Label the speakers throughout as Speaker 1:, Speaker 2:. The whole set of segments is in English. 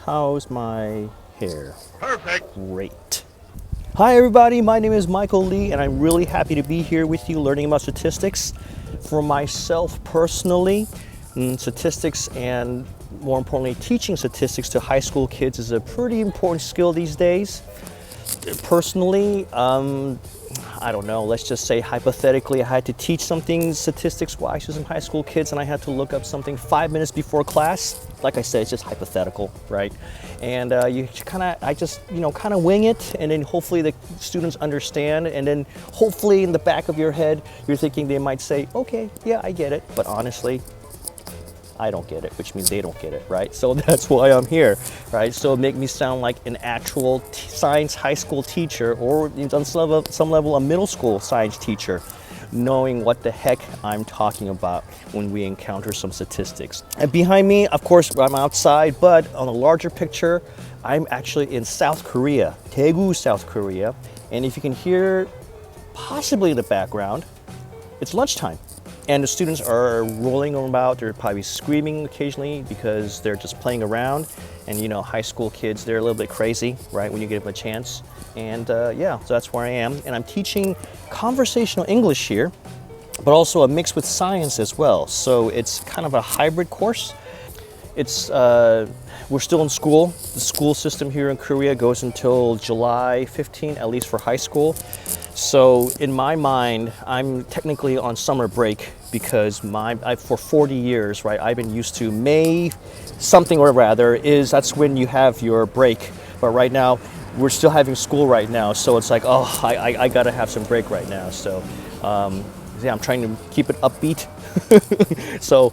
Speaker 1: How's my hair?
Speaker 2: Perfect.
Speaker 1: Great. Hi everybody, my name is Michael Lee and I'm really happy to be here with you learning about statistics. For myself personally, statistics and more importantly teaching statistics to high school kids is a pretty important skill these days. Personally, I don't know, let's just say hypothetically I had to teach something statistics-wise to some high school kids and I had to look up something 5 minutes before class. Like I said, it's just hypothetical, right? And I just kind of wing it, and then hopefully the students understand, and then hopefully in the back of your head, you're thinking they might say, okay, yeah, I get it, but honestly, I don't get it, which means they don't get it, right? So that's why I'm here, right? So make me sound like an actual science high school teacher, or on some level a middle school science teacher, knowing what the heck I'm talking about when we encounter some statistics. And behind me, of course, I'm outside, but on a larger picture, I'm actually in South Korea, Daegu, South Korea. And if you can hear possibly in the background, it's lunchtime. And the students are rolling about, they're probably screaming occasionally because they're just playing around. And high school kids, they're a little bit crazy, right, when you give them a chance. And yeah, so that's where I am. And I'm teaching conversational English here, but also a mix with science as well. So it's kind of a hybrid course. We're still in school. The school system here in Korea goes until July 15, at least for high school. So in my mind, I'm technically on summer break because for 40 years, right, I've been used to May something or rather that's when you have your break. But right now, we're still having school right now. So it's like, oh, I gotta have some break right now. So yeah, I'm trying to keep it upbeat so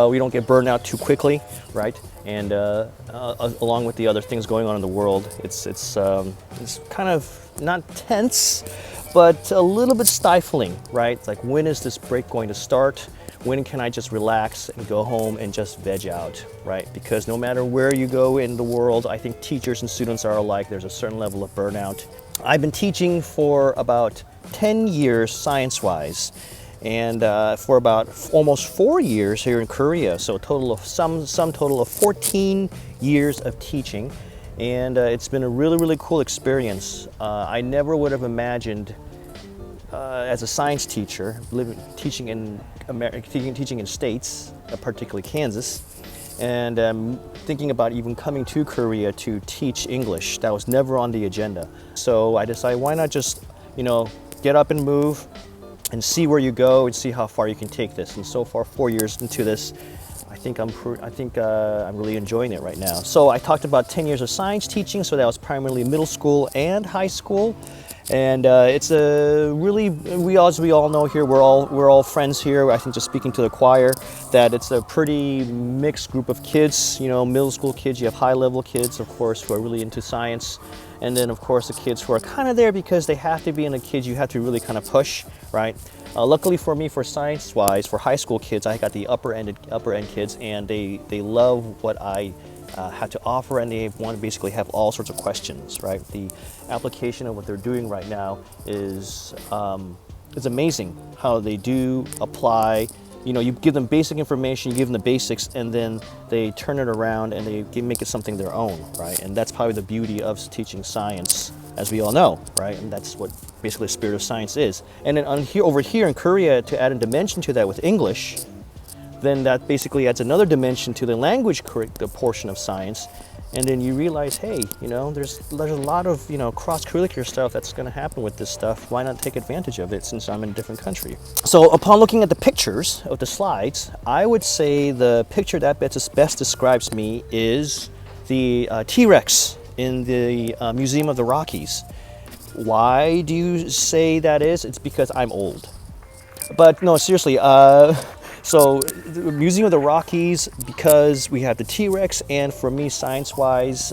Speaker 1: we don't get burned out too quickly, right? And along with the other things going on in the world, it's kind of not tense, but a little bit stifling, right? It's like, when is this break going to start? When can I just relax and go home and just veg out, right? Because no matter where you go in the world, I think teachers and students are alike. There's a certain level of burnout. I've been teaching for about 10 years science-wise, and for about almost 4 years here in Korea. So a total of some total of 14 years of teaching. And it's been a really, really cool experience. I never would have imagined as a science teacher, teaching in states, particularly Kansas, and thinking about even coming to Korea to teach English. That was never on the agenda. So I decided, why not just, get up and move and see where you go and see how far you can take this. And so far, 4 years into this, I think I'm really enjoying it right now. So I talked about 10 years of science teaching, so that was primarily middle school and high school. And it's a really, as we all know here, we're all friends here. I think just speaking to the choir, that it's a pretty mixed group of kids. Middle school kids, you have high level kids, of course, who are really into science. And then, of course, the kids who are kind of there because they have to be, and the kids you have to really kind of push, right? Luckily for me, for science-wise, for high school kids, I got the upper end kids, and they love what I have to offer, and they want to basically have all sorts of questions, right? The application of what they're doing right now is it's amazing how they do apply. You give them basic information, you give them the basics, and then they turn it around and they make it something their own, right? And that's probably the beauty of teaching science, as we all know, right? And that's what basically the spirit of science is. And then over here in Korea, to add a dimension to that with English, then that basically adds another dimension to the language portion of science. And then you realize, hey, there's a lot of cross-curricular stuff that's going to happen with this stuff. Why not take advantage of it since I'm in a different country? So upon looking at the pictures of the slides, I would say the picture that best describes me is the T-Rex in the Museum of the Rockies. Why do you say that is? It's because I'm old. But no, seriously. So the Museum of the Rockies, because we have the T-Rex, and for me, science-wise,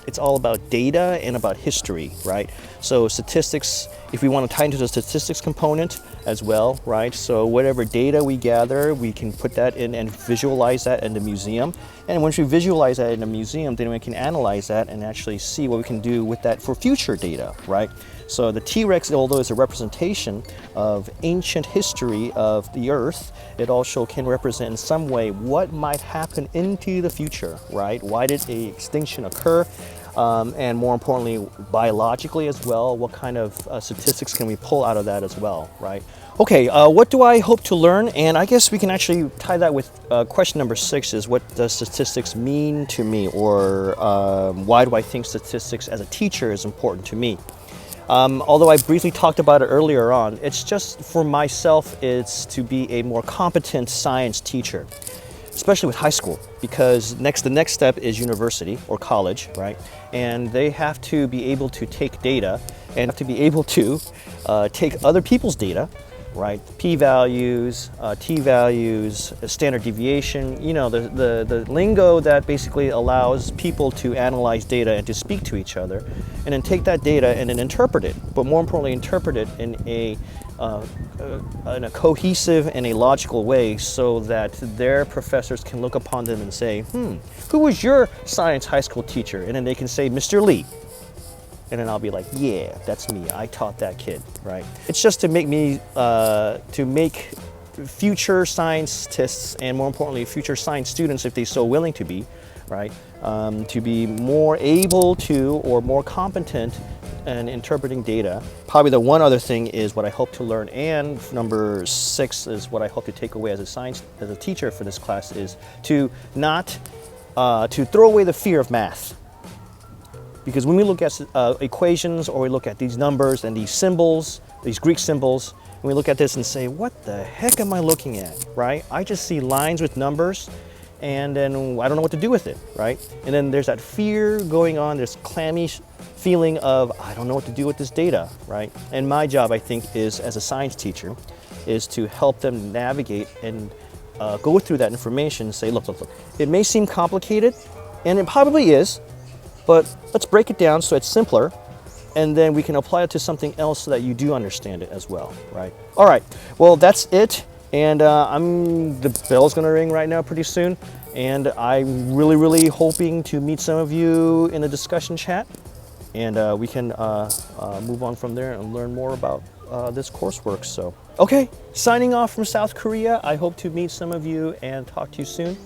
Speaker 1: it's all about data and about history, right? So statistics, if we want to tie into the statistics component, as well, right? So whatever data we gather, we can put that in and visualize that in the museum. And once we visualize that in the museum, then we can analyze that and actually see what we can do with that for future data, right? So the T-Rex, although it's a representation of ancient history of the Earth, it also can represent in some way what might happen into the future, right? Why did a extinction occur? And more importantly, biologically as well, what kind of statistics can we pull out of that as well, right? Okay, what do I hope to learn? And I guess we can actually tie that with question number 6 is what does statistics mean to me, or why do I think statistics as a teacher is important to me? Although I briefly talked about it earlier on, it's just for myself, it's to be a more competent science teacher, especially with high school, because the next step is university or college, right? And they have to be able to take data and have to be able to take other people's data, right? P-values, T-values, standard deviation, you know, the lingo that basically allows people to analyze data and to speak to each other, and then take that data and then interpret it, but more importantly, interpret it in a cohesive and a logical way so that their professors can look upon them and say, who was your science high school teacher? And then they can say, Mr. Lee. And then I'll be like, yeah, that's me. I taught that kid, right? It's just to make me, to make future scientists and more importantly, future science students, if they're so willing to be, right? To be more able to or more competent in interpreting data. Probably the one other thing is what I hope to learn, and number 6 is what I hope to take away as a teacher for this class is to not, to throw away the fear of math. Because when we look at equations or we look at these numbers and these symbols, these Greek symbols, and we look at this and say, what the heck am I looking at, right? I just see lines with numbers and then I don't know what to do with it, right? And then there's that fear going on, this clammy feeling of, I don't know what to do with this data, right? And my job, I think, is as a science teacher, is to help them navigate and go through that information and say, look, it may seem complicated, and it probably is, but let's break it down so it's simpler, and then we can apply it to something else so that you do understand it as well, right? All right, well, that's it. And the bell's gonna ring right now pretty soon. And I'm really hoping to meet some of you in the discussion chat. And we can move on from there and learn more about this coursework. So, okay, signing off from South Korea. I hope to meet some of you and talk to you soon.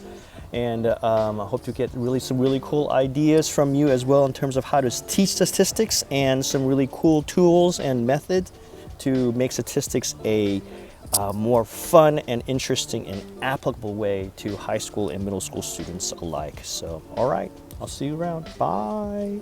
Speaker 1: And I hope to get some really cool ideas from you as well in terms of how to teach statistics and some really cool tools and methods to make statistics a more fun and interesting and applicable way to high school and middle school students alike. So, all right, I'll see you around. Bye.